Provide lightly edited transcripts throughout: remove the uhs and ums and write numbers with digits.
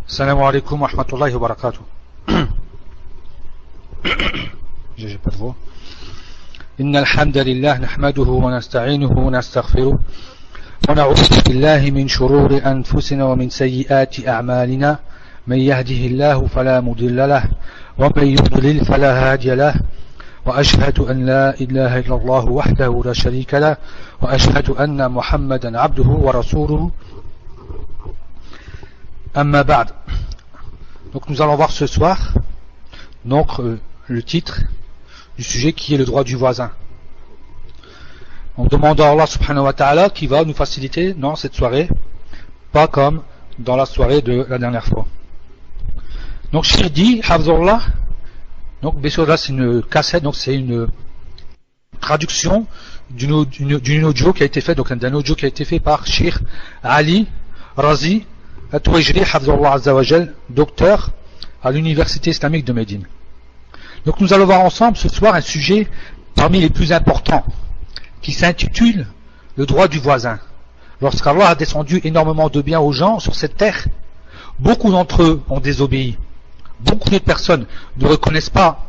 السلام عليكم ورحمة الله وبركاته. إن الحمد لله نحمده ونستعينه ونستغفره ونعوذ بالله من شرور أنفسنا ومن سيئات أعمالنا من يهده الله فلا مضل له ومن يضلل فلا هادي له وأشهد أن لا إله إلا الله وحده لا شريك له وأشهد أن محمدا عبده ورسوله أما بعد. Donc nous allons voir ce soir le titre du sujet qui est le droit du voisin. On demande à Allah subhanahu wa ta'ala qui va nous faciliter dans cette soirée, pas comme dans la soirée de la dernière fois. Donc Cheikh dit, Hafzullah, donc bien sûr là c'est une cassette, donc c'est une traduction d'une audio qui a été faite, donc d'un audio qui a été fait par Cheikh Ali Razi At-Tuwajri, Hafzullah Azza wa Jal, docteur à l'université islamique de Médine. Donc nous allons voir ensemble ce soir un sujet parmi les plus importants qui s'intitule le droit du voisin. Lorsqu'Allah a descendu énormément de biens aux gens sur cette terre, beaucoup d'entre eux ont désobéi. Beaucoup de personnes ne reconnaissent pas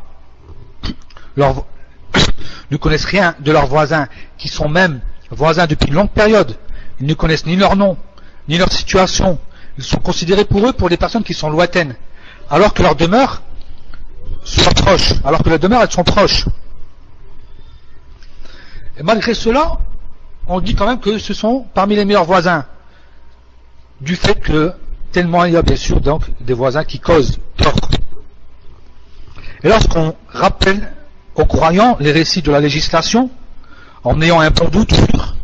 ne connaissent rien de leurs voisins, qui sont même voisins depuis une longue période. Ils ne connaissent ni leur nom, ni leur situation. Ils sont considérés pour eux pour des personnes qui sont lointaines, alors que leurs demeures sont proches, elles sont proches. Et malgré cela, on dit quand même que ce sont parmi les meilleurs voisins, du fait que tellement il y a bien sûr donc des voisins qui causent tort. Et lorsqu'on rappelle aux croyants les récits de la législation, en ayant un bon doute sûr,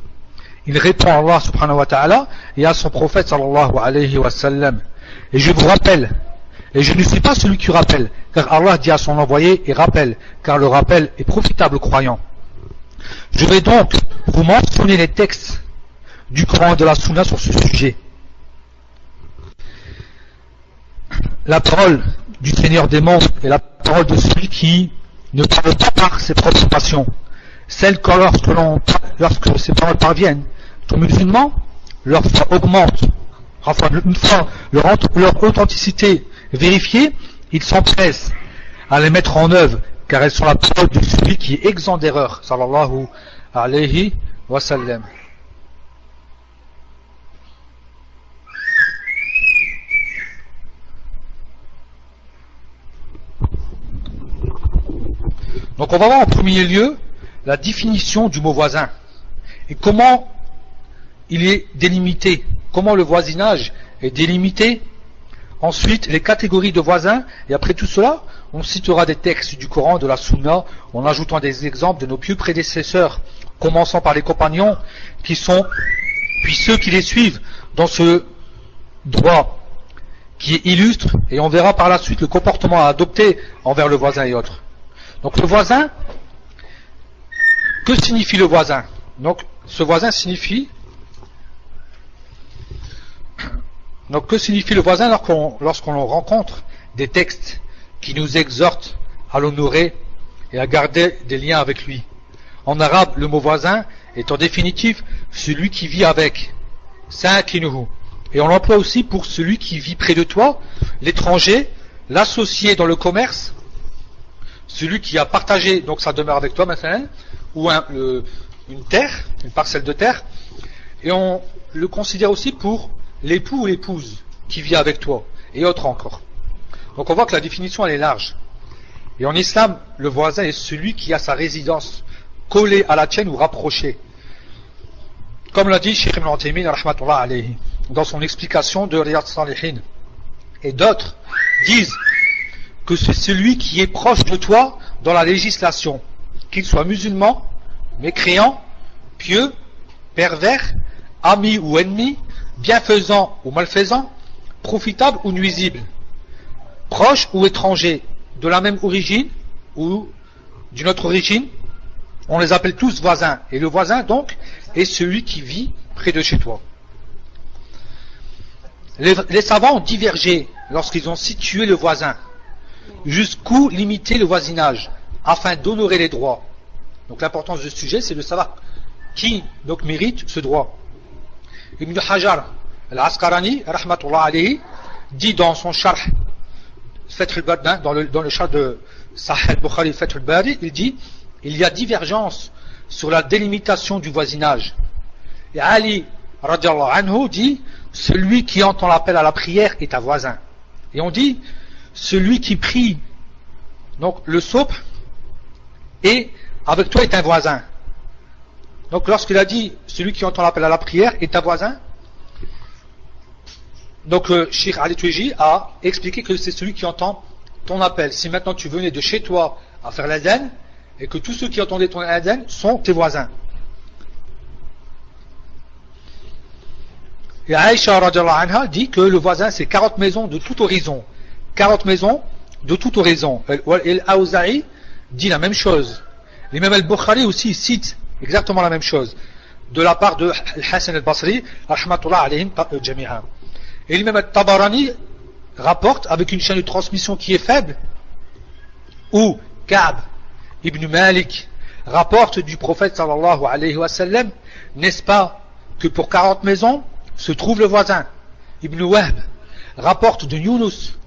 il répond à Allah subhanahu wa ta'ala et à son prophète sallallahu alayhi wa sallam. Et je vous rappelle, et je ne suis pas celui qui rappelle, car Allah dit à son envoyé et rappelle, car le rappel est profitable aux croyants. Je vais donc vous mentionner les textes du Coran et de la Sunna sur ce sujet. La parole du Seigneur des mondes est la parole de celui qui ne parle pas par ses propres passions. Celle que lorsque ces paroles parviennent aux musulmans, leur foi augmente. Enfin, une fois leur authenticité vérifiée, ils s'empressent à les mettre en œuvre, car elles sont la parole de celui qui est exempt d'erreur, sallallahu alayhi wa sallam. Donc on va voir en premier lieu la définition du mot voisin et comment il est délimité, comment le voisinage est délimité. Ensuite, les catégories de voisins, et après tout cela, on citera des textes du Coran, de la Sunna, en ajoutant des exemples de nos pieux prédécesseurs, commençant par les compagnons, puis ceux qui les suivent dans ce droit qui est illustre, et on verra par la suite le comportement à adopter envers le voisin et autres. Donc le voisin, que signifie le voisin? Donc ce voisin signifie... Donc que signifie le voisin lorsqu'on rencontre des textes qui nous exhortent à l'honorer et à garder des liens avec lui? En arabe, le mot voisin est en définitive celui qui vit avec, sa'kinuhu. Et on l'emploie aussi pour celui qui vit près de toi, l'étranger, l'associé dans le commerce, celui qui a partagé donc sa demeure avec toi maintenant, ou une terre, une parcelle de terre, et on le considère aussi pour l'époux ou l'épouse qui vit avec toi, et autres encore. Donc on voit que la définition elle est large. Et en islam, le voisin est celui qui a sa résidence collée à la tienne ou rapprochée. Comme l'a dit Cheikh Ibn Uthaymin rahmatullah alayhi dans son explication de Riyad Salihin. Et d'autres disent que c'est celui qui est proche de toi dans la législation, qu'il soit musulman, mécréant, pieux, pervers, ami ou ennemi, bienfaisant ou malfaisant, profitable ou nuisible, proche ou étranger, de la même origine ou d'une autre origine, on les appelle tous voisins. Et le voisin donc est celui qui vit près de chez toi. Les savants ont divergé lorsqu'ils ont situé le voisin. Jusqu'où limiter le voisinage afin d'honorer les droits. Donc l'importance de ce sujet, c'est de savoir qui donc mérite ce droit. Ibn Hajar al-Asqalani, rahmatullah alayhi, dit dans son Sharh Fath al-Bari, dans le Sharh de Sahih al-Bukhari Fath al-Bari, il dit il y a divergence sur la délimitation du voisinage. Et Ali radiallahu anhu dit celui qui entend l'appel à la prière est un voisin. Et on dit celui qui prie donc le soap et avec toi est un voisin. Donc lorsqu'il a dit celui qui entend l'appel à la prière est un voisin, donc Cheikh Ali Tuiji a expliqué que c'est celui qui entend ton appel. Si maintenant tu venais de chez toi à faire l'adhan et que tous ceux qui entendaient ton adhan sont tes voisins. Et Aïcha radiallahu anha dit que le voisin c'est 40 maisons de tout horizon. 40 maisons de tout horizon. Et l'Aouzaï dit la même chose. L'imam al-Bukhari aussi cite exactement la même chose de la part de Hassan al-Basri rahmatullah alayhim jami'an. Et l'imam al-Tabarani rapporte avec une chaîne de transmission qui est faible où Ka'b ibn Malik rapporte du prophète sallallahu alayhi wa sallam, n'est-ce pas que pour 40 maisons se trouve le voisin. Ibn Wahb rapporte de Yunus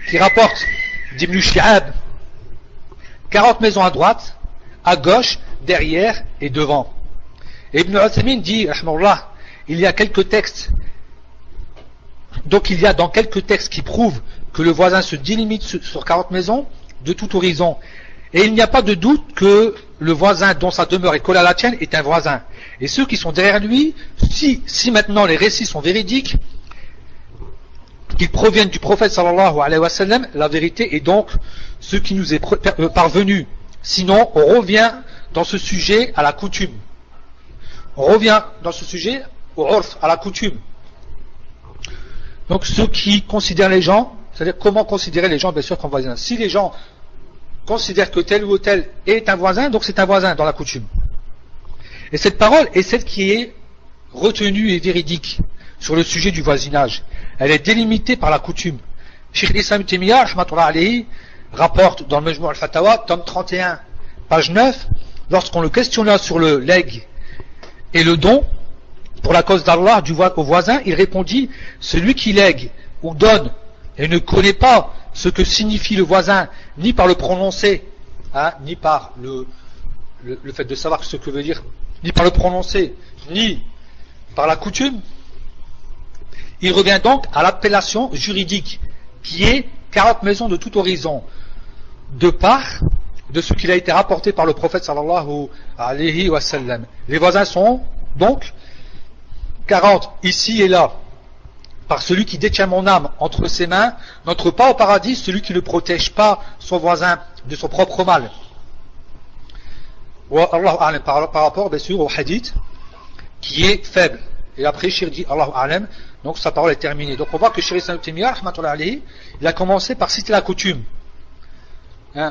qui rapporte d'Ibn Shihab 40 maisons à droite, à gauche, derrière et devant. Et Ibn Uthaymin dit rahimahullah, il y a quelques textes, donc il y a dans quelques textes qui prouvent que le voisin se délimite sur 40 maisons de tout horizon. Et il n'y a pas de doute que le voisin dont sa demeure est collée à la tienne est un voisin. Et ceux qui sont derrière lui, si maintenant les récits sont véridiques, qu'ils proviennent du prophète sallallahu alayhi wa sallam, la vérité est donc ce qui nous est parvenu. Sinon, on revient dans ce sujet à la coutume. On revient dans ce sujet au urf, à la coutume. Donc ceux qui considèrent les gens, c'est-à-dire comment considérer les gens bien sûr comme voisins. Si les gens considèrent que tel ou tel est un voisin, donc c'est un voisin dans la coutume. Et cette parole est celle qui est retenue et véridique sur le sujet du voisinage. Elle est délimitée par la coutume. Cheikh l'Islam Taymiyya rahmatullah alayhi rapporte dans le Majmou' al-Fatawa, tome 31, page 9, lorsqu'on le questionna sur le legs et le don pour la cause d'Allah au voisin, il répondit celui qui lègue ou donne et ne connaît pas ce que signifie le voisin, ni par le prononcé, ni par le fait de savoir ce que veut dire, ni par le prononcé, ni par la coutume, il revient donc à l'appellation juridique qui est 40 maisons de tout horizon, de part de ce qu'il a été rapporté par le prophète sallallahu alayhi wa sallam. Les voisins sont donc 40 ici et là. Par celui qui détient mon âme entre ses mains, n'entre pas au paradis celui qui ne protège pas son voisin de son propre mal. Par rapport bien sûr au hadith qui est faible. Et après Cheikh dit Allahu a'lam, donc sa parole est terminée. Donc on voit que Cheikh Ibn Taymiyya rahmatullah alayhi, il a commencé par citer la coutume.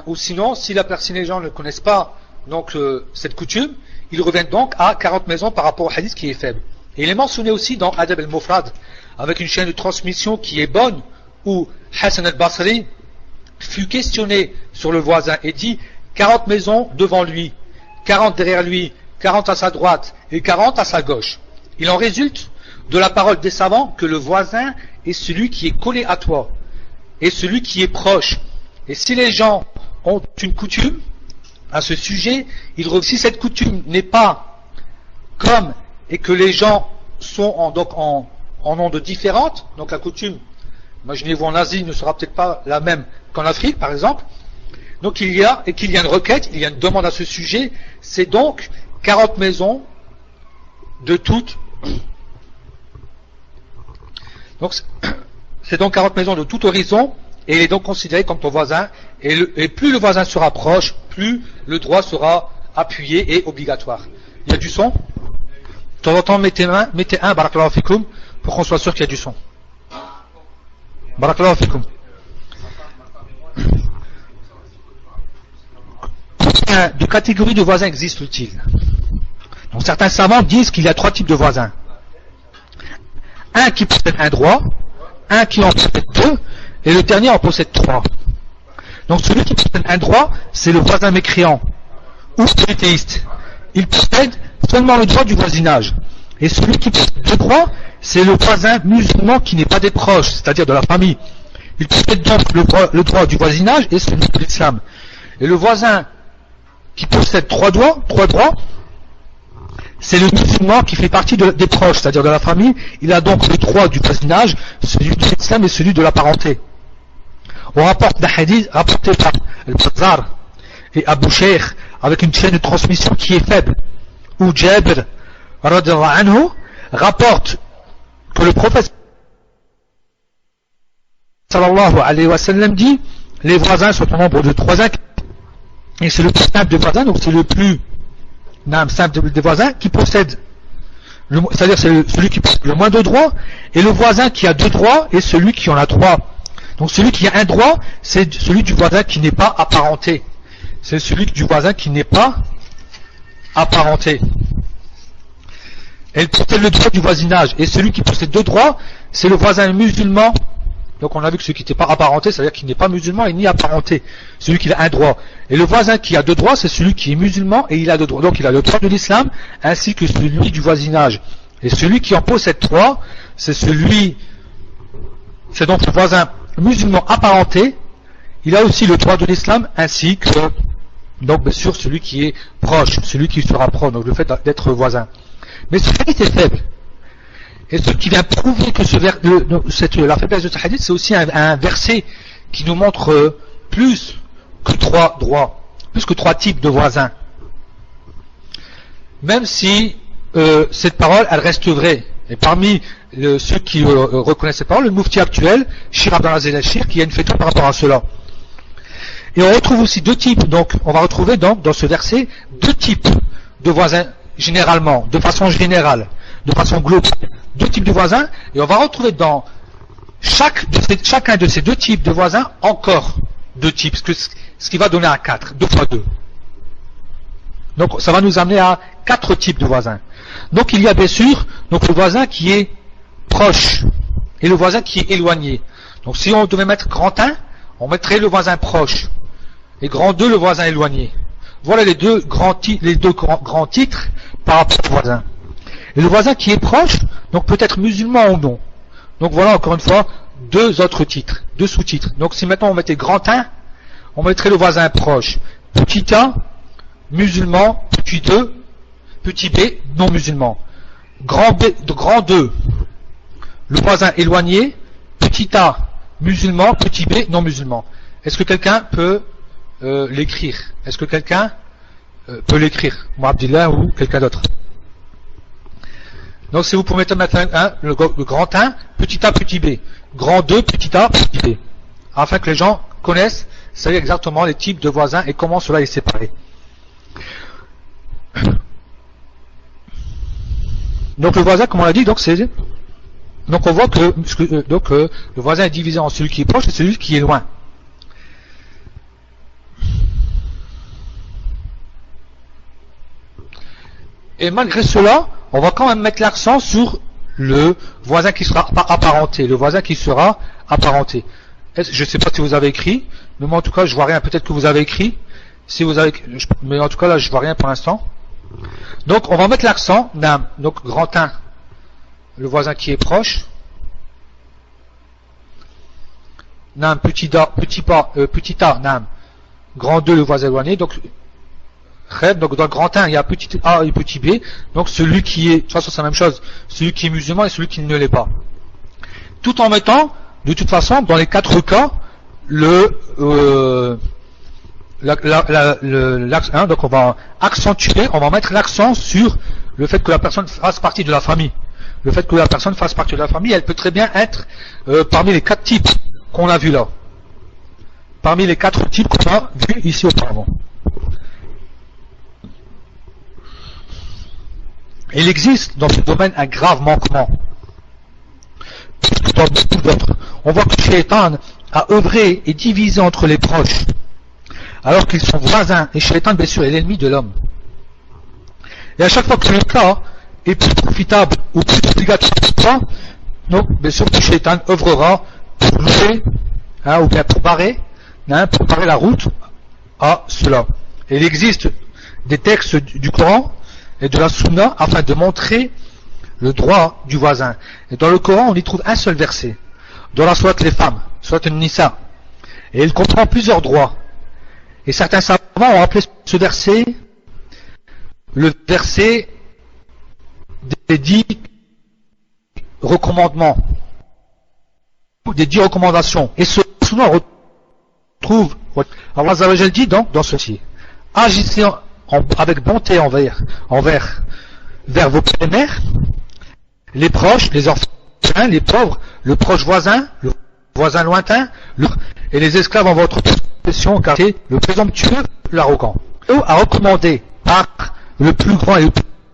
Ou sinon, si les gens ne connaissent pas donc cette coutume, il revient donc à 40 maisons par rapport au hadith qui est faible. Et il est mentionné aussi dans Adab al-Mufrad, avec une chaîne de transmission qui est bonne, où Hassan al-Basri fut questionné sur le voisin et dit 40 maisons devant lui, 40 derrière lui, 40 à sa droite et 40 à sa gauche. Il en résulte de la parole des savants que le voisin est celui qui est collé à toi, et celui qui est proche. Et si les gens ont une coutume à ce sujet, si cette coutume n'est pas comme et que les gens sont en ondes différentes, donc la coutume, imaginez-vous en Asie, ne sera peut-être pas la même qu'en Afrique par exemple, donc qu'il y a une requête, il y a une demande à ce sujet, c'est donc 40 maisons de toutes, donc c'est donc 40 maisons de tout horizon, et il est donc considéré comme ton voisin, et plus le voisin se rapproche, plus le droit sera appuyé et obligatoire. Il y a du son? De temps en temps, mettez un, barakallahu fikoum, pour qu'on soit sûr qu'il y a du son. Barakallahu fikoum. Combien de catégories de voisins existent-ils? Donc certains savants disent qu'il y a 3 types de voisins. Un qui possède un droit, un qui en possède 2, et le dernier en possède 3. Donc celui qui possède un droit, c'est le voisin mécréant, ou polythéiste. Il possède seulement le droit du voisinage. Et celui qui possède 2 droits, c'est le voisin musulman qui n'est pas des proches, c'est-à-dire de la famille. Il possède donc le droit du voisinage et celui de l'islam. Et le voisin qui possède trois droits, c'est le musulman qui fait partie des proches, c'est-à-dire de la famille. Il a donc le droit du voisinage, celui de l'islam et celui de la parenté. On rapporte d'un hadith rapporté par Al-Bazzar et Abu Shaykh avec une chaîne de transmission qui est faible, où Jabir radhiyallahu anhu rapporte que le prophète sallallahu alayhi wa sallam dit: les voisins sont au nombre de 3 et c'est le plus simple des voisins, donc c'est le plus simple des voisins qui possède, c'est-à-dire c'est celui qui possède le moins de droits, et le voisin qui a 2 droits est celui qui en a 3. Donc celui qui a un droit, c'est celui du voisin qui n'est pas apparenté. C'est celui du voisin qui n'est pas apparenté. Elle possède le droit du voisinage, et celui qui possède 2 droits, c'est le voisin musulman. Donc on a vu que celui qui n'était pas apparenté, c'est-à-dire qu'il n'est pas musulman et ni apparenté, celui qui a un droit. Et le voisin qui a 2 droits, c'est celui qui est musulman et il a 2 droits. Donc il a le droit de l'islam ainsi que celui du voisinage. Et celui qui en possède 3, c'est donc le voisin musulman apparenté. Il a aussi le droit de l'islam ainsi que, donc bien sûr, celui qui est proche, celui qui se rapproche, donc le fait d'être voisin. Mais ce hadith est faible. Et ce qui vient prouver que la faiblesse de ce hadith, c'est aussi un verset qui nous montre plus que 3 droits, plus que 3 types de voisins. Même si cette parole, elle reste vraie. Et parmi ceux qui reconnaissent cette parole, le mufti actuel, Shir Abdelaziz al-Shir, qui a une fête par rapport à cela. Et on retrouve aussi 2 types, donc on va retrouver donc dans ce verset 2 types de voisins, généralement, de façon générale, de façon globale. 2 types de voisins, et on va retrouver dans chacun de ces 2 types de voisins encore 2 types, ce qui va donner à 4, 2 fois 2. Donc ça va nous amener à 4 types de voisins. Donc il y a bien sûr donc le voisin qui est proche et le voisin qui est éloigné. Donc si on devait mettre grand 1, on mettrait le voisin proche et grand 2 le voisin éloigné. Voilà les deux grands titres par rapport au voisin. Et le voisin qui est proche, donc peut être musulman ou non. Donc voilà encore une fois 2 autres titres, 2 sous-titres. Donc si maintenant on mettait grand 1, on mettrait le voisin proche. Petit a, musulman. Petit 2, petit b, non musulman. Grand 2, le voisin éloigné. Petit a, musulman. Petit b, non musulman. Est-ce que quelqu'un peut l'écrire? Est-ce que quelqu'un peut l'écrire? Moi, Abdillah ou quelqu'un d'autre? Donc si vous pouvez mettre le grand 1, petit a, petit b, grand 2, petit a, petit b, afin que les gens connaissent, savent exactement les types de voisins et comment cela est séparé. Donc le voisin, comme on l'a dit, donc on voit que le voisin est divisé en celui qui est proche et celui qui est loin. Et malgré cela, on va quand même mettre l'accent sur le voisin qui sera apparenté, le voisin qui sera apparenté. Je ne sais pas si vous avez écrit, mais moi en tout cas je vois rien. Peut-être que vous avez écrit, mais en tout cas là je vois rien pour l'instant. Donc on va mettre l'accent, donc grand 1, le voisin qui est proche, petit a, grand 2 le voisin éloigné. Donc dans le grand 1 il y a petit a et petit b, donc celui qui est, de toute façon c'est la même chose, celui qui est musulman et celui qui ne l'est pas, tout en mettant de toute façon dans les 4 cas donc on va accentuer, on va mettre l'accent sur le fait que la personne fasse partie de la famille. Le fait que la personne fasse partie de la famille, elle peut très bien être parmi les 4 types qu'on a vus là, parmi les 4 types qu'on a vus ici auparavant. Il existe dans ce domaine un grave manquement, plus que dans beaucoup d'autres. On voit que Shaitan a œuvré et divisé entre les proches, alors qu'ils sont voisins, et Shaitan bien sûr est l'ennemi de l'homme. Et à chaque fois que le cas est plus profitable ou plus obligatoire pour toi, donc bien sûr que Shaitan œuvrera pour louer, ou bien pour barrer la route à cela. Et il existe des textes du Coran et de la Sunna afin de montrer le droit du voisin. Et dans le Coran, on y trouve un seul verset. Dans la sourate les femmes, sourate An-Nisa. Et il comprend plusieurs droits. Et certains savants ont appelé ce verset le verset des 10 recommandements, des 10 recommandations. Et souvent on retrouve, Allah Azza wa Jal dit donc dans ceci: agissez avec bonté vers vos pères et mères, les proches, les orphelins, les pauvres, le proche voisin, le voisin lointain, et les esclaves en votre possession, car c'est le présomptueux, l'arrogant. A recommandé par le plus grand et le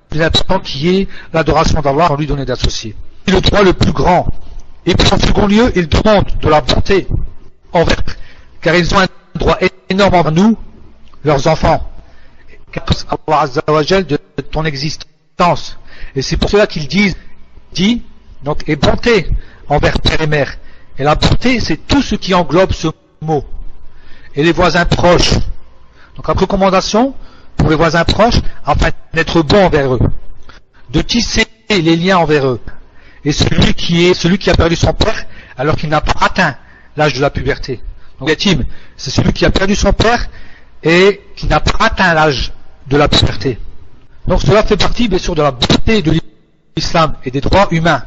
plus important, qui est l'adoration d'Allah sans lui donner d'associé. C'est le droit le plus grand. Et puis en second lieu, il demande de la bonté envers, car ils ont un droit énorme envers nous, leurs enfants, car Allah Azza wa Jal de ton existence. Et c'est pour cela qu'il dit donc, et bonté envers père et mère. Et la bonté, c'est tout ce qui englobe ce mot. Et les voisins proches. Donc la recommandation pour les voisins proches, afin d'être bon envers eux, de tisser les liens envers eux. Et celui qui a perdu son père alors qu'il n'a pas atteint l'âge de la puberté. Donc yatim, c'est celui qui a perdu son père et qui n'a pas atteint l'âge de la puberté. Donc cela fait partie bien sûr de la beauté de l'islam et des droits humains,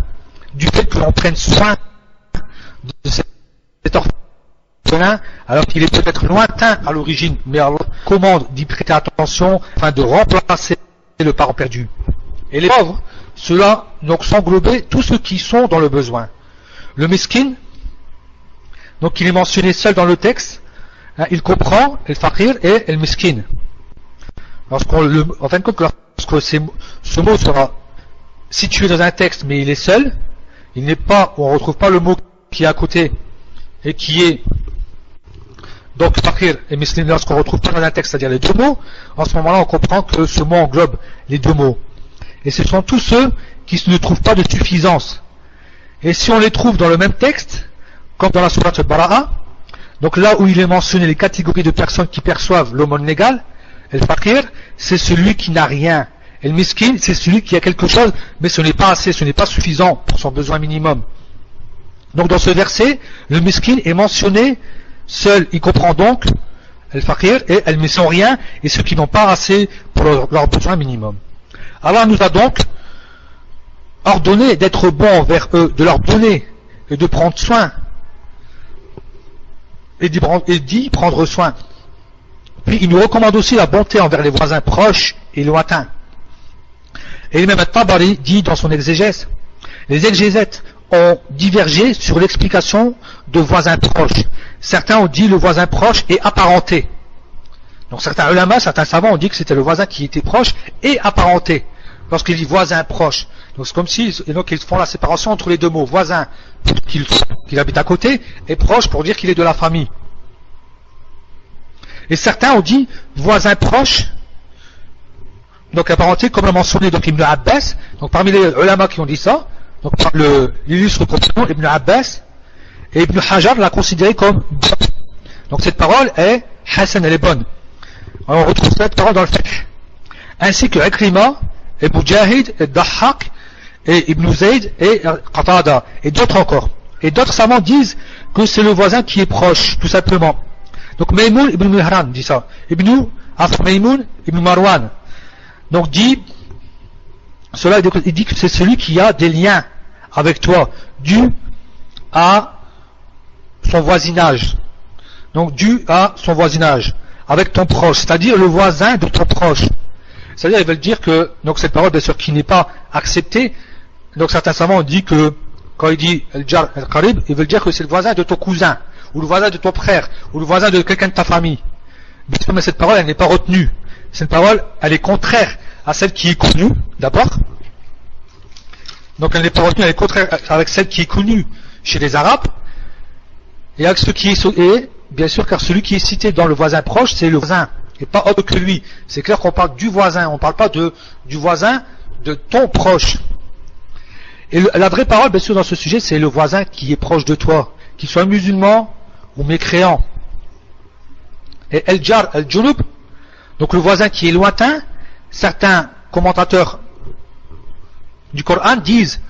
du fait que l'on prenne soin de cet orphelin alors qu'il est peut-être lointain à l'origine, mais Allah commande d'y prêter attention afin de remplacer le parent perdu. Et les pauvres, cela donc s'englober tous ceux qui sont dans le besoin. Le miskin, donc il est mentionné seul dans le texte, il comprend le fakir et le miskin. En fin de compte, lorsque ce mot sera situé dans un texte, mais il est seul, on ne retrouve pas le mot qui est à côté et qui est donc fakir et miskin, lorsqu'on retrouve pas dans un texte, c'est-à-dire les deux mots, en ce moment-là on comprend que ce mot englobe les deux mots. Et ce sont tous ceux qui ne trouvent pas de suffisance. Et si on les trouve dans le même texte, comme dans la sourate Bara'a, donc là où il est mentionné les catégories de personnes qui perçoivent l'aumône légale, le fakir, c'est celui qui n'a rien. Et le miskin, c'est celui qui a quelque chose, mais ce n'est pas assez, ce n'est pas suffisant pour son besoin minimum. Donc dans ce verset, le miskin est mentionné seul. Il comprend donc le fakir et elles ne sont rien, et ceux qui n'ont pas assez pour leur besoin minimum. Allah nous a donc ordonné d'être bons envers eux, de leur donner et de prendre soin, et d'y prendre soin. Puis il nous recommande aussi la bonté envers les voisins proches et lointains. Et même Tabari dit dans son exégèse, les exégètes ont divergé sur l'explication de voisins proches. Certains ont dit le voisin proche est apparenté. Donc certains ulama, certains savants ont dit que c'était le voisin qui était proche et apparenté. Lorsqu'il dit voisin proche, donc c'est comme si donc ils font la séparation entre les deux mots, voisin qu'il habite à côté et proche pour dire qu'il est de la famille. Et certains ont dit voisin proche, donc apparenté, comme l'a mentionné donc Ibn Abbas. Donc parmi les ulama qui ont dit ça, donc l'illustre compagnon Ibn Abbas, et Ibn Hajar l'a considéré comme bonne. Donc cette parole est Hassan, elle est bonne. Alors on retrouve cette parole dans le fiqh. Ainsi que Ikrima, et Mujahid, et Dahhak, et Ibn Zayd, et Qatada, et d'autres encore. Et d'autres savants disent que c'est le voisin qui est proche, tout simplement. Donc Maymoun ibn Mihran dit ça. Maymoun ibn Marwan. Donc dit que c'est celui qui a des liens avec toi, dû à son voisinage. Donc dû à son voisinage, avec ton proche, c'est-à-dire le voisin de ton proche. C'est-à-dire, ils veulent dire que, donc cette parole, bien sûr, qui n'est pas acceptée, donc certains savants ont dit que, quand il dit Al-Jar Al-Qarib, ils veulent dire que c'est le voisin de ton cousin, ou le voisin de ton frère, ou le voisin de quelqu'un de ta famille. Mais cette parole, elle n'est pas retenue. Cette parole, elle est contraire à celle qui est connue, d'abord. Donc elle n'est pas retenue, elle est contraire avec celle qui est connue chez les Arabes, et avec ce qui est, bien sûr, car celui qui est cité dans le voisin proche, c'est le voisin, et pas autre que lui. C'est clair qu'on parle du voisin, on ne parle pas du voisin de ton proche. Et la vraie parole, bien sûr, dans ce sujet, c'est le voisin qui est proche de toi, qu'il soit musulman ou mécréant. Et El-Jar, El-Junub, donc le voisin qui est lointain, certains commentateurs du Coran disent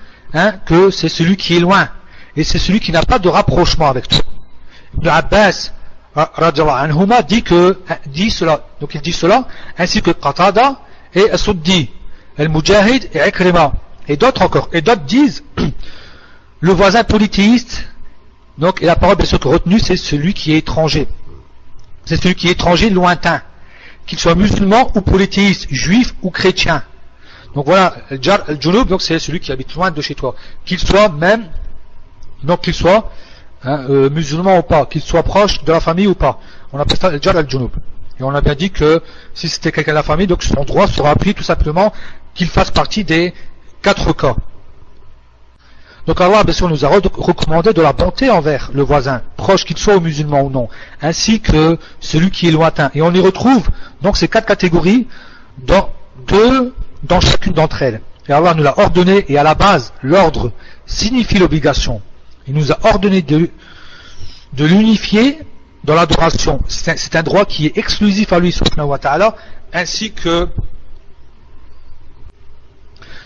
que c'est celui qui est loin et c'est celui qui n'a pas de rapprochement avec toi. Ibn Abbas radiyallahu anhuma dit cela, donc il dit cela, ainsi que Qatada et As-Suddi, Al-Mujahid et Ikrima, et d'autres encore, et d'autres disent le voisin polythéiste, donc, et la parole bien sûr que retenue, c'est celui qui est étranger, c'est celui qui est étranger lointain, qu'il soit musulman ou polythéiste, juif ou chrétien. Donc voilà, Jar al-Junub, donc c'est celui qui habite loin de chez toi, qu'il soit même, donc qu'il soit musulman ou pas, qu'il soit proche de la famille ou pas. On appelle ça Jar al-Junub. Et on a bien dit que si c'était quelqu'un de la famille, donc son droit sera appris tout simplement qu'il fasse partie des 4 cas. Donc Allah bien sûr nous a recommandé de la bonté envers le voisin, proche qu'il soit ou musulman ou non, ainsi que celui qui est lointain. Et on y retrouve donc ces 4 catégories dans chacune d'entre elles. Et Allah nous l'a ordonné, et à la base, l'ordre signifie l'obligation. Il nous a ordonné de l'unifier dans l'adoration. C'est un droit qui est exclusif à lui, subhanahu wa ta'ala, ainsi que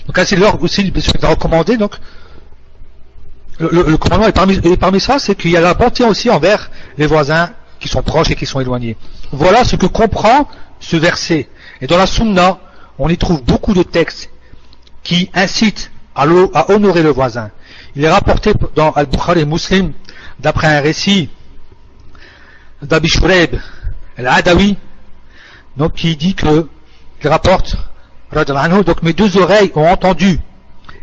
donc ainsi l'ordre aussi bien sûr, il nous a recommandé, donc le commandement est parmi ça, c'est qu'il y a la bonté aussi envers les voisins qui sont proches et qui sont éloignés. Voilà ce que comprend ce verset. Et dans la Sunna, on y trouve beaucoup de textes qui incitent à honorer le voisin. Il est rapporté dans Al-Bukhari et Muslim, d'après un récit d'Abi Shurayb al-Adawi, donc qui dit que, il rapporte, donc mes 2 oreilles ont entendu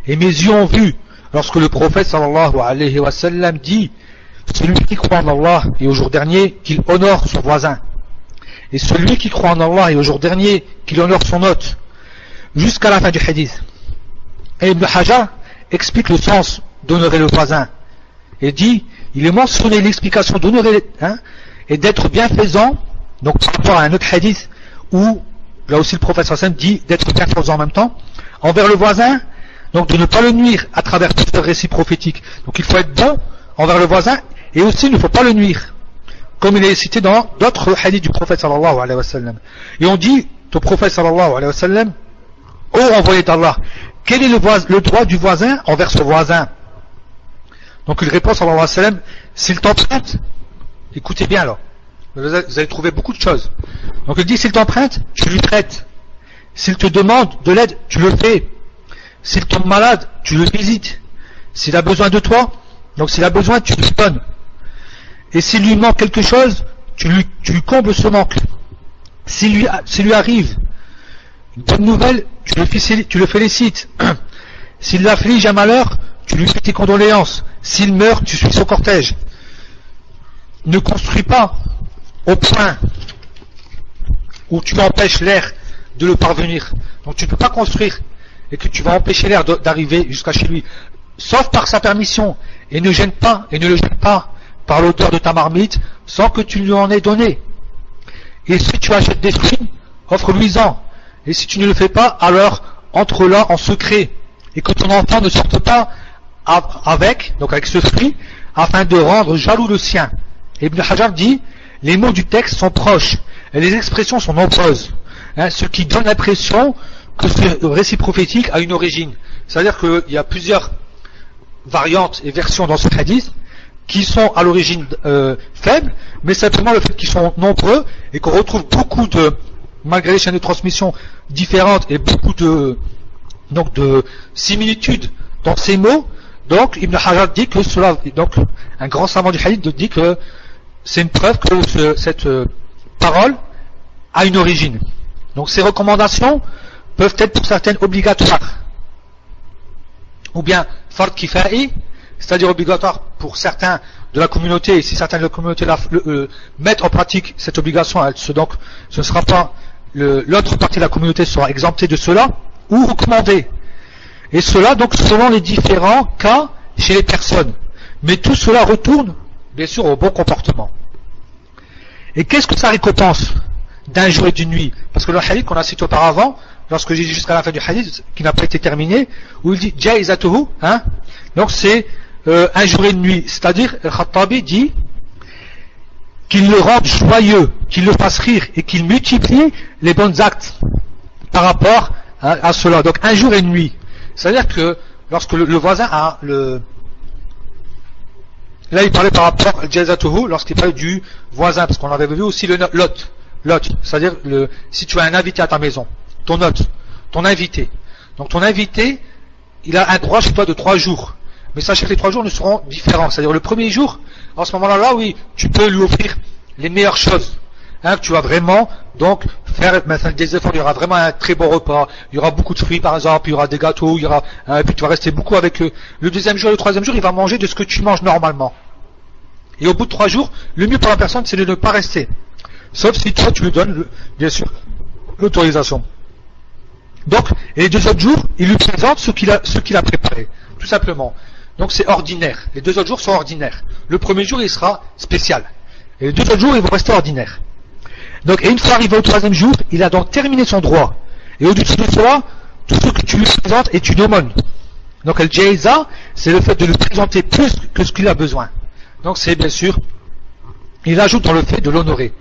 et mes yeux ont vu lorsque le prophète sallallahu alayhi wa sallam dit celui qui croit en Allah et au jour dernier qu'il honore son voisin, et celui qui croit en Allah et au jour dernier qu'il honore son hôte, jusqu'à la fin du hadith. Et Ibn Hajar explique le sens d'honorer le voisin et dit, il est mentionné l'explication d'honorer et d'être bienfaisant, donc par rapport à un autre hadith où là aussi le prophète sallallahu alayhi wa sallam dit d'être bienfaisant en même temps envers le voisin, donc de ne pas le nuire à travers plusieurs récits prophétiques. Donc il faut être bon envers le voisin et aussi il ne faut pas le nuire, comme il est cité dans d'autres hadiths du prophète sallallahu alayhi wa sallam. Et on dit au prophète sallallahu alayhi wa sallam, ô envoyé d'Allah, quel est le droit du voisin envers son voisin? Donc il répond sallallahu alayhi wa sallam, s'il t'emprunte, écoutez bien alors, vous allez trouver beaucoup de choses. Donc il dit, s'il t'emprunte, tu lui prêtes. S'il te demande de l'aide, tu le fais. S'il tombe malade, tu le visites. S'il a besoin de toi, donc s'il a besoin, tu lui donnes. Et s'il lui manque quelque chose, tu lui combles ce manque. S'il lui arrive une bonne nouvelle, tu le félicites. S'il l'afflige un malheur, tu lui fais tes condoléances. S'il meurt, tu suis son cortège. Ne construis pas au point où tu empêches l'air de le parvenir. Donc tu ne peux pas construire et que tu vas empêcher l'air d'arriver jusqu'à chez lui, sauf par sa permission, et ne le gêne pas par l'odeur de ta marmite sans que tu lui en aies donné. Et si tu achètes des fruits, offre-lui-en. Et si tu ne le fais pas, alors entre là en secret, et que ton enfant ne sorte pas avec ce fruit, afin de rendre jaloux le sien. Et Ibn Hajar dit, les mots du texte sont proches, et les expressions sont nombreuses, ce qui donne l'impression que ce récit prophétique a une origine. C'est-à-dire qu'il y a plusieurs variantes et versions dans ce hadith qui sont à l'origine faibles, mais simplement le fait qu'ils sont nombreux et qu'on retrouve beaucoup de, malgré les chaînes de transmission différentes et beaucoup de similitudes dans ces mots. Donc Ibn Hajar dit que cela, donc un grand savant du hadith dit que c'est une preuve que cette parole a une origine. Donc ces recommandations peuvent être pour certaines obligatoires, ou bien fard kifa'i, c'est-à-dire obligatoire pour certains de la communauté, et si certains de la communauté mettent en pratique cette obligation, donc ce ne sera pas l'autre partie de la communauté sera exemptée de cela, ou recommandée. Et cela donc selon les différents cas chez les personnes. Mais tout cela retourne bien sûr au bon comportement. Et qu'est-ce que ça récompense d'un jour et d'une nuit? Parce que le hadith qu'on a cité auparavant, lorsque j'ai dit jusqu'à la fin du hadith, qui n'a pas été terminé, où il dit jaizatuhu, donc c'est un jour et une nuit, c'est-à-dire Al-Khattabi dit qu'il le rende joyeux, qu'il le fasse rire et qu'il multiplie les bons actes par rapport à cela. Donc un jour et une nuit, C'est-à-dire que lorsque le voisin a le... Là, il parlait par rapport à Jazatuhu, lorsqu'il parlait du voisin, parce qu'on avait vu aussi l'hôte. L'hôte, c'est-à-dire si tu as un invité à ta maison, ton hôte, ton invité. Donc ton invité, il a un droit chez toi de 3 jours. Mais sachez que les 3 jours ne seront différents. C'est-à-dire le premier jour, en ce moment-là, là, oui, tu peux lui offrir les meilleures choses. Hein, tu vas vraiment donc faire maintenant des efforts. Il y aura vraiment un très bon repas. Il y aura beaucoup de fruits par exemple. Il y aura des gâteaux. Il y aura, et puis tu vas rester beaucoup avec eux. Le deuxième jour et le troisième jour, il va manger de ce que tu manges normalement. Et au bout de 3 jours, le mieux pour la personne, c'est de ne pas rester. Sauf si toi, tu lui donnes, bien sûr, l'autorisation. Donc, et les 2 autres jours, il lui présente ce qu'il a préparé. Tout simplement. Donc c'est ordinaire. Les 2 autres jours sont ordinaires. Le premier jour, il sera spécial. Et les 2 autres jours, ils vont rester ordinaires. Donc, et une fois arrivé au 3e jour, il a donc terminé son droit. Et au-dessus de cela, tout ce que tu lui présentes est une aumône. Donc, le jaiza, c'est le fait de lui présenter plus que ce qu'il a besoin. Donc, c'est bien sûr, il ajoute dans le fait de l'honorer.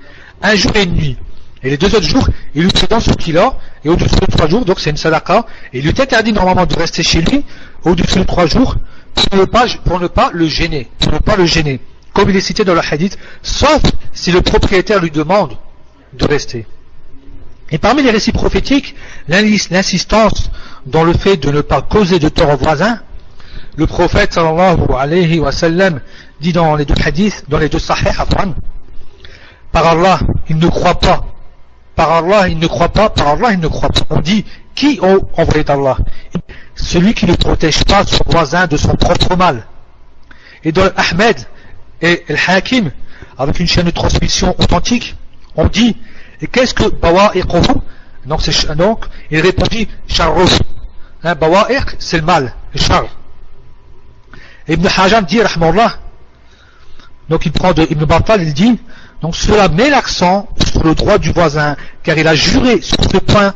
1 jour et une nuit. Et les 2 autres jours, il lui présente ce qu'il a. Et au-dessus de 3 jours, donc c'est une sadaqa. Et il lui est interdit normalement de rester chez lui au-dessus de 3 jours pour ne pas le gêner. Pour ne pas le gêner. Comme il est cité dans le hadith, sauf si le propriétaire lui demande de rester. Et parmi les récits prophétiques, l'insistance dans le fait de ne pas causer de tort aux voisins, le prophète sallallahu alayhi wa sallam dit dans les 2 hadiths, dans les 2 sahih, par Allah, il ne croit pas. Par Allah, il ne croit pas. Par Allah, il ne croit pas. On dit, qui ont envoyé d'Allah? Celui qui ne protège pas son voisin de son propre mal. Et dans Ahmed et Al-Hakim, avec une chaîne de transmission authentique, on dit, et qu'est-ce que bawa'iquhu? Donc, il répondit, sharruh. Bawa'iq, c'est le mal, le char. Ibn Hajar dit, rahmallah, donc il prend de Ibn Battal, il dit, donc cela met l'accent sur le droit du voisin, car il a juré sur ce point.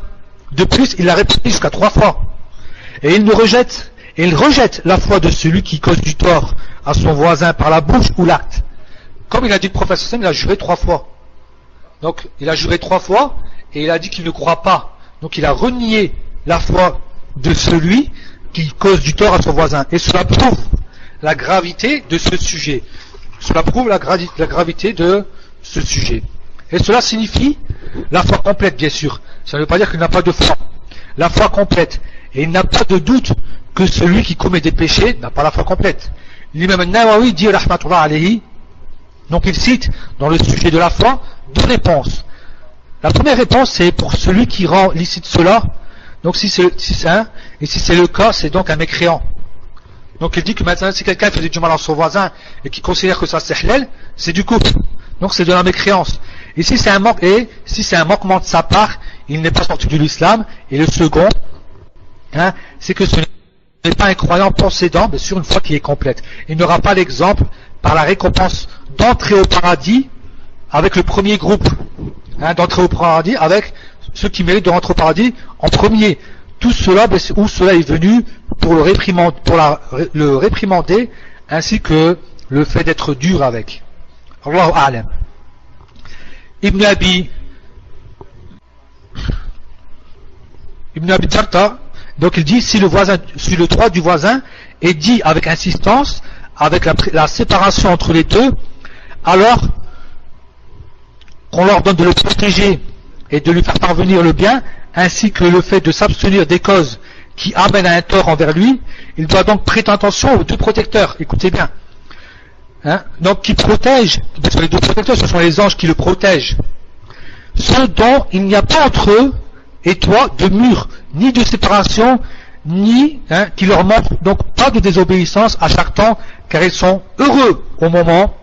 De plus, il l'a répété jusqu'à 3 fois. Et il rejette la foi de celui qui cause du tort à son voisin par la bouche ou l'acte. Comme il a dit le prophète, il a juré 3 fois. Donc, il a juré 3 fois, et il a dit qu'il ne croit pas. Donc, il a renié la foi de celui qui cause du tort à son voisin. Et cela prouve la gravité de ce sujet. Cela prouve la gravité de ce sujet. Et cela signifie la foi complète, bien sûr. Ça ne veut pas dire qu'il n'a pas de foi. La foi complète. Et il n'a pas de doute que celui qui commet des péchés n'a pas la foi complète. L'imam al-Nawawi dit, rahmatullah alayhi, donc il cite dans le sujet de la foi 2 réponses. La première réponse, c'est pour celui qui rend licite cela. Donc si c'est le cas, c'est donc un mécréant. Donc il dit que maintenant, si quelqu'un faisait du mal à son voisin et qui considère que ça c'est halal, c'est du kufr. Donc c'est de la mécréance. Et si c'est un manquement de sa part, il n'est pas sorti de l'islam. Et le second, c'est que ce n'est pas un croyant possédant, mais sur une foi qui est complète. Il n'aura pas l'exemple par la récompense d'entrer au paradis avec le premier groupe. D'entrer au paradis avec ceux qui méritent de rentrer au paradis en premier. Tout cela, où cela est venu pour le réprimander, ainsi que le fait d'être dur avec. Allahu a'lam. Ibn Abi Darda, donc il dit, si le droit du voisin est dit avec insistance, avec la séparation entre les deux, alors qu'on leur donne de le protéger et de lui faire parvenir le bien, ainsi que le fait de s'abstenir des causes qui amènent à un tort envers lui, il doit donc prêter attention aux 2 protecteurs, écoutez bien. Donc qui protègent, parce que les 2 protecteurs, ce sont les anges qui le protègent, ceux dont il n'y a pas entre eux et toi de mur, ni de séparation, ni qui leur montrent donc pas de désobéissance à chaque temps, car ils sont heureux au moment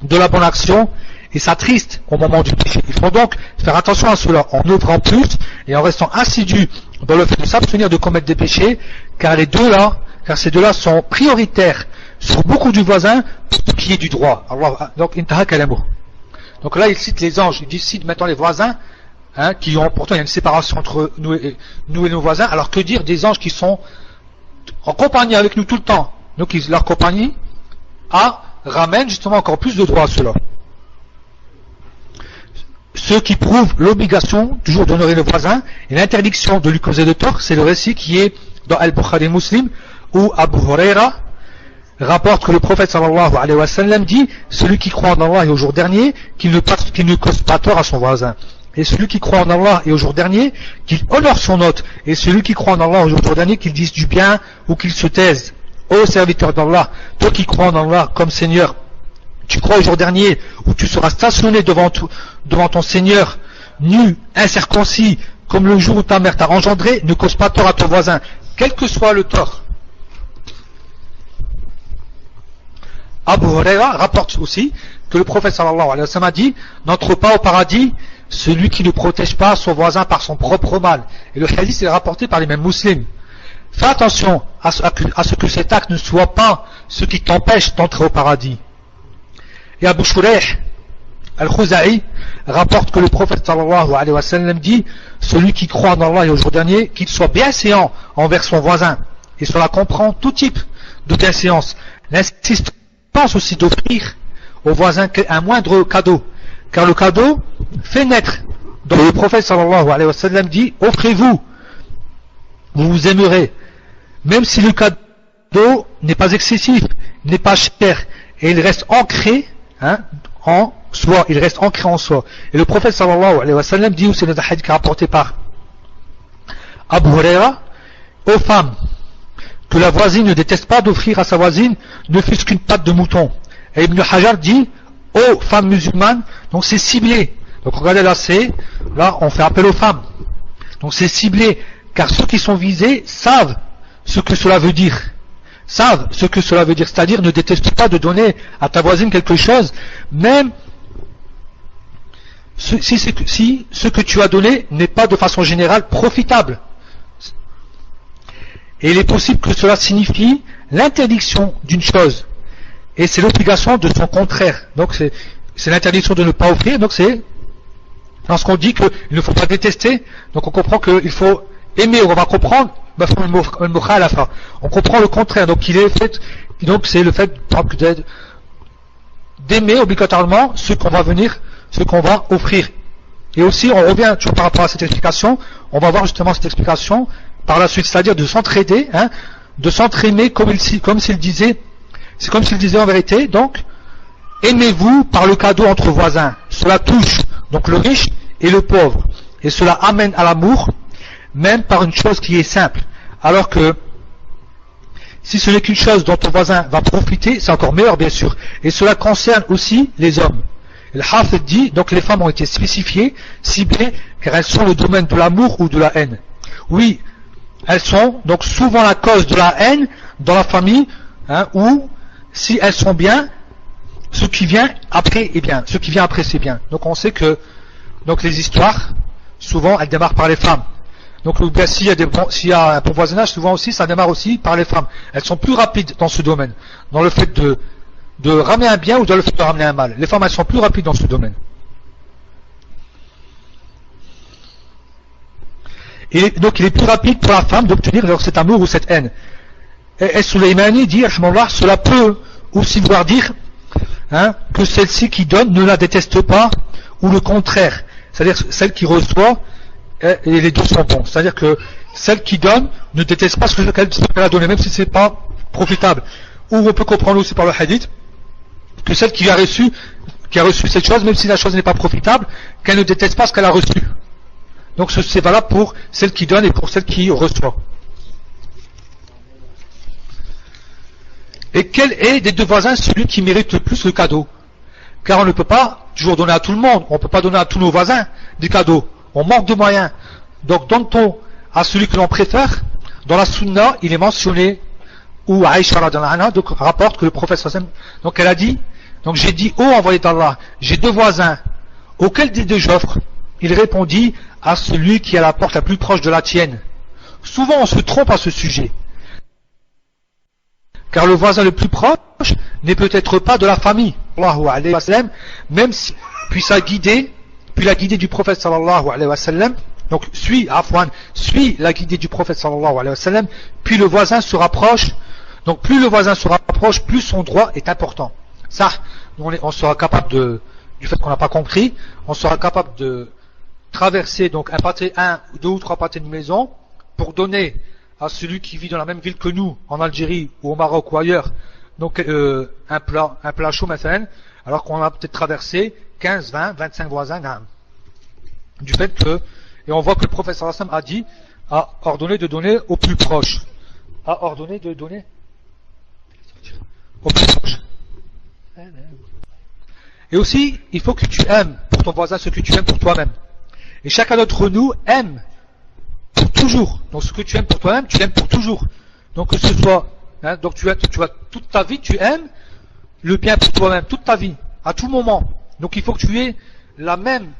de la bonne action et s'attristent au moment du péché. Il faut donc faire attention à cela en œuvrant plus et en restant assidus dans le fait de s'abstenir de commettre des péchés, car ces deux-là sont prioritaires sur beaucoup du voisin pour ce qui est du droit. Allah, donc intaha kalamu. Donc là il cite les anges, il cite maintenant les voisins, qui ont pourtant il y a une séparation entre nous et nos voisins. Alors que dire des anges qui sont en compagnie avec nous tout le temps? Donc leur compagnie ramène justement encore plus de droit à cela. Ce qui prouve l'obligation toujours d'honorer le voisin et l'interdiction de lui causer de tort, c'est le récit qui est dans Al-Bukhari Muslim, où Abu Huraira rapporte que le prophète sallallahu alayhi wa sallam dit: celui qui croit en Allah et au jour dernier, qu'il ne cause pas tort à son voisin. Et celui qui croit en Allah et au jour dernier, qu'il honore son hôte. Et celui qui croit en Allah au jour dernier, qu'il dise du bien ou qu'il se taise. Ô serviteur d'Allah, toi qui crois en Allah comme Seigneur, tu crois au jour dernier où tu seras stationné devant ton Seigneur, nu, incirconcis, comme le jour où ta mère t'a engendré, ne cause pas tort à ton voisin, quel que soit le tort. Abu Huraira rapporte aussi que le prophète sallallahu alayhi wa sallam a dit: n'entre pas au paradis celui qui ne protège pas son voisin par son propre mal. Et le hadith est rapporté par les mêmes musulmans. Fais attention à ce que cet acte ne soit pas ce qui t'empêche d'entrer au paradis. Et Abu Shurayh al-Khuza'i rapporte que le prophète sallallahu alayhi wa sallam dit: celui qui croit en Allah et au jour dernier, qu'il soit bienséant envers son voisin. Et cela comprend tout type de bienséance. L'insistance aussi d'offrir au voisin un moindre cadeau, car le cadeau fait naître. Donc le prophète sallallahu alayhi wa sallam dit: offrez-vous, vous vous aimerez, même si le cadeau n'est pas excessif, n'est pas cher, et il reste ancré en soi, il reste ancré en soi. Et le prophète sallallahu alayhi wa sallam dit, ou c'est le hadith rapporté par Abu Huraira: aux femmes que la voisine ne déteste pas d'offrir à sa voisine, ne fût-ce qu'une patte de mouton. Et Ibn Hajar dit: aux femmes musulmanes, donc c'est ciblé. Donc regardez là on fait appel aux femmes. Donc c'est ciblé, car ceux qui sont visés savent ce que cela veut dire. C'est-à-dire, ne déteste pas de donner à ta voisine quelque chose, même si ce que tu as donné n'est pas de façon générale profitable. Et il est possible que cela signifie l'interdiction d'une chose, et c'est l'obligation de son contraire. Donc c'est l'interdiction de ne pas offrir. Donc c'est lorsqu'on dit qu'il ne faut pas détester, donc on comprend qu'il faut aimer. On va comprendre, on comprend le contraire. Donc c'est le fait d'aimer obligatoirement ce qu'on va offrir. Et aussi on revient toujours par rapport à cette explication, on va voir justement cette explication par la suite, c'est-à-dire de s'entraider, de s'entraimer comme s'il disait, c'est comme s'il disait en vérité, donc, aimez-vous par le cadeau entre voisins. Cela touche donc le riche et le pauvre. Et cela amène à l'amour, même par une chose qui est simple. Alors que, si ce n'est qu'une chose dont ton voisin va profiter, c'est encore meilleur bien sûr. Et cela concerne aussi les hommes. Le Hafid dit, donc les femmes ont été spécifiées, ciblées, car elles sont le domaine de l'amour ou de la haine. Oui, elles sont donc souvent la cause de la haine dans la famille, ou si elles sont bien, ce qui vient après est bien, ce qui vient après c'est bien. Donc on sait que donc les histoires, souvent elles démarrent par les femmes. Donc s'il y a un bon voisinage, souvent aussi ça démarre aussi par les femmes. Elles sont plus rapides dans ce domaine, dans le fait de ramener un bien ou dans le fait de ramener un mal. Les femmes elles sont plus rapides dans ce domaine. Et donc il est plus rapide pour la femme d'obtenir cet amour ou cette haine. Et Sulaymani dit, cela peut aussi vouloir dire que celle-ci qui donne ne la déteste pas, ou le contraire, c'est-à-dire celle qui reçoit, et les deux sont bons. C'est-à-dire que celle qui donne ne déteste pas ce qu'elle a donné, même si c'est pas profitable. Ou on peut comprendre aussi par le hadith que celle qui a reçu cette chose, même si la chose n'est pas profitable, qu'elle ne déteste pas ce qu'elle a reçu. Donc c'est valable pour celle qui donne et pour celle qui reçoit. Et quel est des deux voisins celui qui mérite le plus le cadeau? Car on ne peut pas toujours donner à tout le monde, on ne peut pas donner à tous nos voisins des cadeaux, on manque de moyens. Donc donne-t-on à celui que l'on préfère. Dans la sunna, il est mentionné, où Aïcha donc rapporte que le prophète donc elle a dit, donc j'ai dit, ô envoyé d'Allah, j'ai deux voisins, auquel des deux j'offre? Il répondit, à celui qui a la porte la plus proche de la tienne. Souvent on se trompe à ce sujet, car le voisin le plus proche n'est peut-être pas de la famille, même si, puis la guidée du prophète sallallahu alayhi wa sallam, donc suis la guidée du prophète sallallahu alayhi wa sallam, puis le voisin se rapproche. Donc plus le voisin se rapproche, plus son droit est important. Ça, on sera capable du fait qu'on n'a pas compris, on sera capable de traverser donc un, deux ou trois pâtés de maison pour donner à celui qui vit dans la même ville que nous, en Algérie ou au Maroc ou ailleurs, donc un plat chaud maintenant, alors qu'on a peut-être traversé 15, 20, 25 voisins, non. Du fait que, et on voit que le prophète sallallahu alayhi wa sallam a ordonné de donner aux plus proches. A ordonné de donner aux plus proches. Et aussi, il faut que tu aimes pour ton voisin ce que tu aimes pour toi-même. Et chacun d'entre nous aime pour toujours. Donc ce que tu aimes pour toi-même, tu l'aimes pour toujours. Donc que ce soit, donc tu vas toute ta vie, tu aimes le bien pour toi-même, toute ta vie, à tout moment. Donc il faut que tu aies la même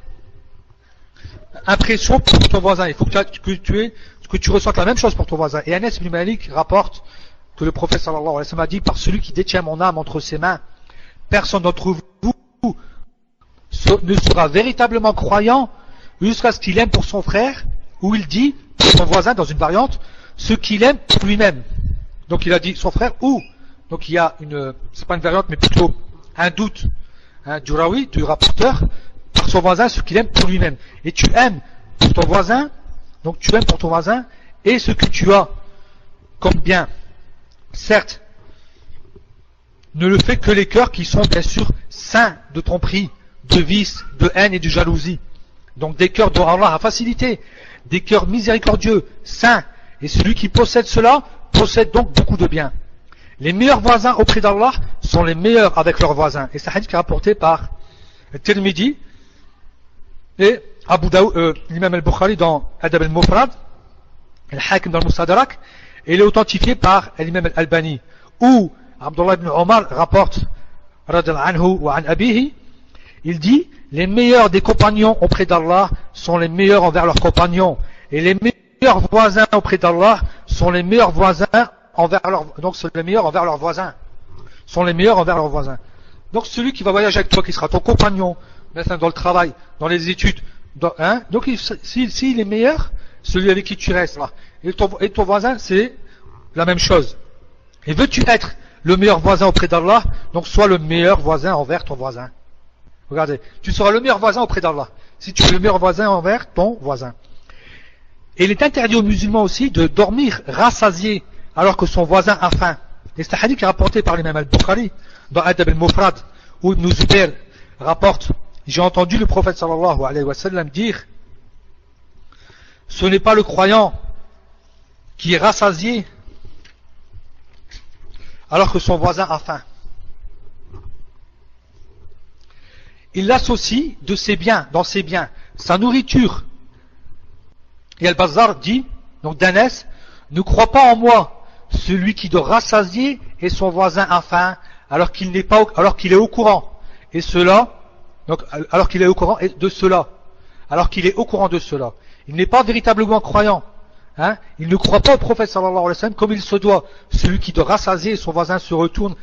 impression pour ton voisin. Il faut que tu ressentes la même chose pour ton voisin. Et Anas ibn Malik rapporte que le prophète sallallahu alayhi wa sallam a dit: par celui qui détient mon âme entre ses mains, personne d'entre vous ne sera véritablement croyant jusqu'à ce qu'il aime pour son frère, ou il dit pour son voisin dans une variante, ce qu'il aime pour lui-même. Donc il a dit son frère ou, donc il y a c'est pas une variante mais plutôt un doute du rawi, du rapporteur, par son voisin ce qu'il aime pour lui-même. Et tu aimes pour ton voisin, donc tu aimes pour ton voisin et ce que tu as comme bien. Certes, ne le fait que les cœurs qui sont bien sûr saints de tromperie, de vice, de haine et de jalousie. Donc des cœurs dont Allah a facilité, des cœurs miséricordieux, saints. Et celui qui possède cela, possède donc beaucoup de biens. Les meilleurs voisins auprès d'Allah sont les meilleurs avec leurs voisins. Et c'est un hadith qui est rapporté par Tirmidhi et Abu Daoud, l'imam al-Bukhari dans Adab al-Mufrad, al-Hakim dans al-Mustadrak, et il est authentifié par l'imam al-Albani, où Abdullah ibn Omar rapporte, radiyallahu anhu wa an abihi, il dit: les meilleurs des compagnons auprès d'Allah sont les meilleurs envers leurs compagnons, et les meilleurs voisins auprès d'Allah sont les meilleurs voisins envers leurs voisins. Sont les meilleurs envers leurs voisins. Donc celui qui va voyager avec toi, qui sera ton compagnon, maintenant dans le travail, dans les études, donc s'il est meilleur, celui avec qui tu restes là. Et ton voisin, c'est la même chose. Et veux-tu être le meilleur voisin auprès d'Allah, donc sois le meilleur voisin envers ton voisin. Regardez, tu seras le meilleur voisin auprès d'Allah, si tu es le meilleur voisin envers ton voisin. Et il est interdit aux musulmans aussi de dormir rassasié alors que son voisin a faim. Et c'est un hadith qui est rapporté par l'imam al-Bukhari dans Adab al-Mufrad, où Ibn Zubayr rapporte: j'ai entendu le prophète sallallahu alayhi wa sallam dire: ce n'est pas le croyant qui est rassasié alors que son voisin a faim. Il l'associe de ses biens, dans ses biens, sa nourriture. Et Al-Bazzar dit, donc d'Anas: ne crois pas en moi celui qui doit rassasier et son voisin a faim alors qu'il est au courant. Et cela, donc alors qu'il est au courant de cela. Alors qu'il est au courant de cela. Il n'est pas véritablement croyant. Il ne croit pas au prophète sallallahu alayhi wa sallam comme il se doit. Celui qui doit rassasier et son voisin se retourne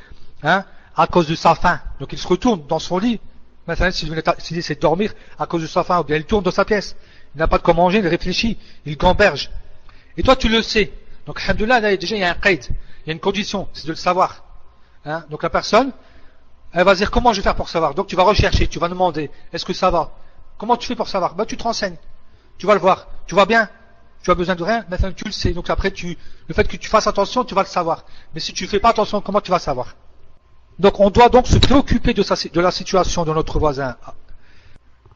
à cause de sa faim. Donc il se retourne dans son lit. Maintenant, s'il essaie de dormir à cause de sa faim, ou bien il tourne dans sa pièce. Il n'a pas de quoi manger, il réfléchit, il gamberge. Et toi tu le sais. Donc alhamdoulilah, là déjà il y a un qaid, il y a une condition, c'est de le savoir. Donc la personne, elle va dire: comment je vais faire pour savoir? Donc tu vas rechercher, tu vas demander: est-ce que ça va? Comment tu fais pour savoir? Tu te renseignes, tu vas le voir, tu vas bien, tu as besoin de rien, maintenant tu le sais. Donc après le fait que tu fasses attention, tu vas le savoir. Mais si tu ne fais pas attention, comment tu vas savoir? Donc on doit donc se préoccuper de la situation de notre voisin.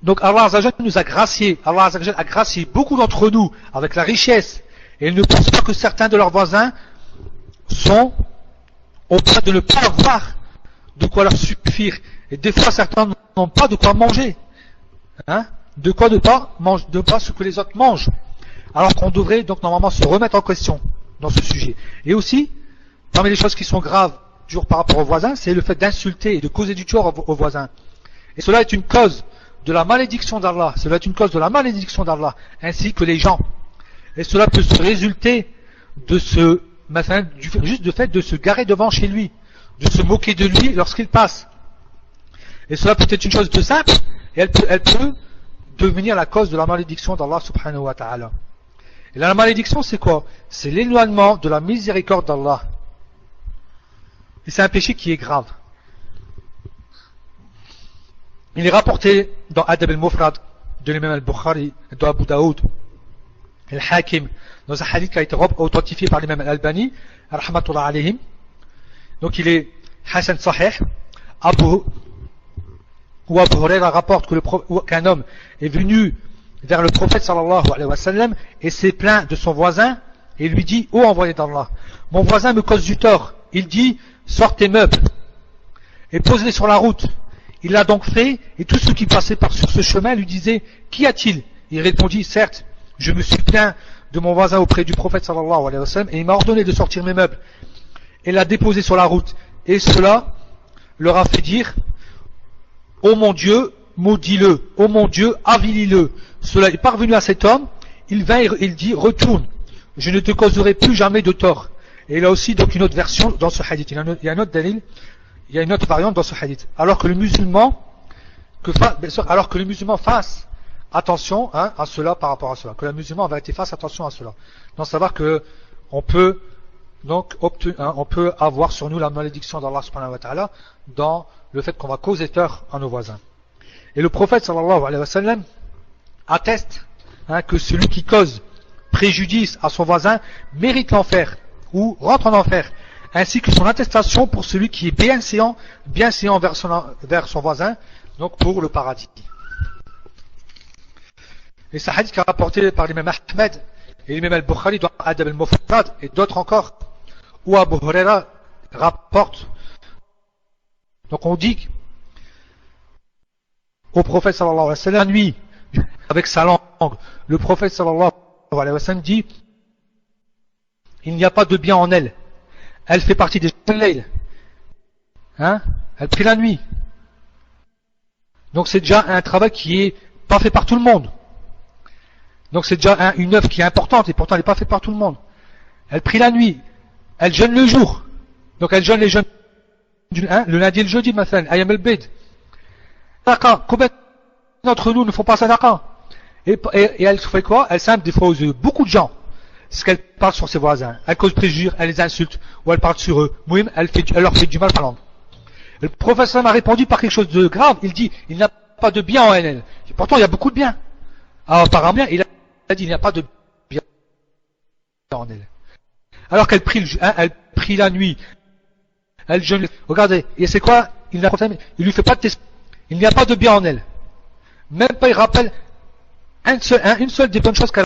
Donc Allah Azza wa Jalla nous a gracié, Allah Azza wa Jalla a gracié beaucoup d'entre nous avec la richesse, et ils ne pensent pas que certains de leurs voisins sont au point de ne pas avoir de quoi leur suffire. Et des fois certains n'ont pas de quoi manger, de quoi ne pas ce que les autres mangent. Alors qu'on devrait donc normalement se remettre en question dans ce sujet. Et aussi, parmi les choses qui sont graves toujours par rapport aux voisins, c'est le fait d'insulter et de causer du tort aux voisins. Et cela est une cause de la malédiction d'Allah. Cela est une cause de la malédiction d'Allah, ainsi que les gens. Et cela peut se résulter de juste du fait de se garer devant chez lui, de se moquer de lui lorsqu'il passe. Et cela peut être une chose de simple, et elle peut devenir la cause de la malédiction d'Allah subhanahu wa ta'ala. Et la malédiction, c'est quoi? C'est l'éloignement de la miséricorde d'Allah. Et c'est un péché qui est grave. Il est rapporté dans Adab al-Mufrad de l'imam al-Bukhari, de Abu Daoud, Al-Hakim, dans un hadith qui a été authentifié par l'imam Al-Albani, rahmatullah alayhim. Donc il est Hassan Sahih. Abu Huraira rapporte qu'un homme est venu vers le prophète sallallahu alayhi wa sallam et s'est plaint de son voisin et lui dit: ô envoyé d'Allah, mon voisin me cause du tort. Il dit: sors tes meubles et pose-les sur la route. Il l'a donc fait, et tous ceux qui passaient sur ce chemin lui disaient: qu'y a-t-il? Il répondit: certes, je me suis plaint de mon voisin auprès du prophète sallallahu alayhi wa sallam et il m'a ordonné de sortir mes meubles et l'a déposé sur la route. Et cela leur a fait dire: ô mon Dieu, maudis-le, ô mon Dieu, avilis-le. Cela est parvenu à cet homme, il vint et il dit: retourne, je ne te causerai plus jamais de tort. Et il a aussi donc une autre version dans ce hadith, il y a un autre dalil, il y a une autre variante dans ce hadith. Alors que le musulman fasse attention à cela par rapport à cela, que le musulman en vérité fasse attention à cela. Donc savoir que on peut avoir sur nous la malédiction d'Allah subhanahu wa ta'ala dans le fait qu'on va causer tort à nos voisins. Et le prophète sallallahu alayhi wa sallam atteste que celui qui cause préjudice à son voisin mérite l'enfer ou rentre en enfer, ainsi que son attestation pour celui qui est bienséant vers son voisin, donc pour le paradis. Et ce hadith qui est rapporté par l'imam Ahmed et l'imam al-Bukhari dans Adab al-Mufrad et d'autres encore, où Abu Huraira rapporte. Donc on dit au prophète sallallahu alayhi wa sallam, la nuit, avec sa langue, le prophète sallallahu alayhi wa sallam dit: il n'y a pas de bien en elle. Elle fait partie des layl. Elle prie la nuit. Donc c'est déjà un travail qui est pas fait par tout le monde. Donc c'est déjà une œuvre qui est importante et pourtant elle n'est pas faite par tout le monde. Elle prie la nuit. Elle jeûne le jour. Donc elle jeûne les jeûnes le lundi et le jeudi, mathalan, ayam al-bid. Combien d'entre nous ne font pas sadaqa? Et elle fait quoi? Elle s'implique des fois aux yeux beaucoup de gens. C'est qu'elle parle sur ses voisins. Elle cause préjugés, elle les insulte, ou elle parle sur eux. Mouim, elle leur fait du mal par langue. Le professeur m'a répondu par quelque chose de grave. Il dit: il n'y a pas de bien en elle. Et pourtant, il y a beaucoup de bien. Alors, apparemment, il a dit: il n'y a pas de bien en elle. Alors qu'elle prie, elle prie la nuit. Elle jeûne. Regardez, et c'est quoi? Il lui fait pas de test. Il n'y a pas de bien en elle. Même pas, il rappelle une seule des bonnes choses qu'elle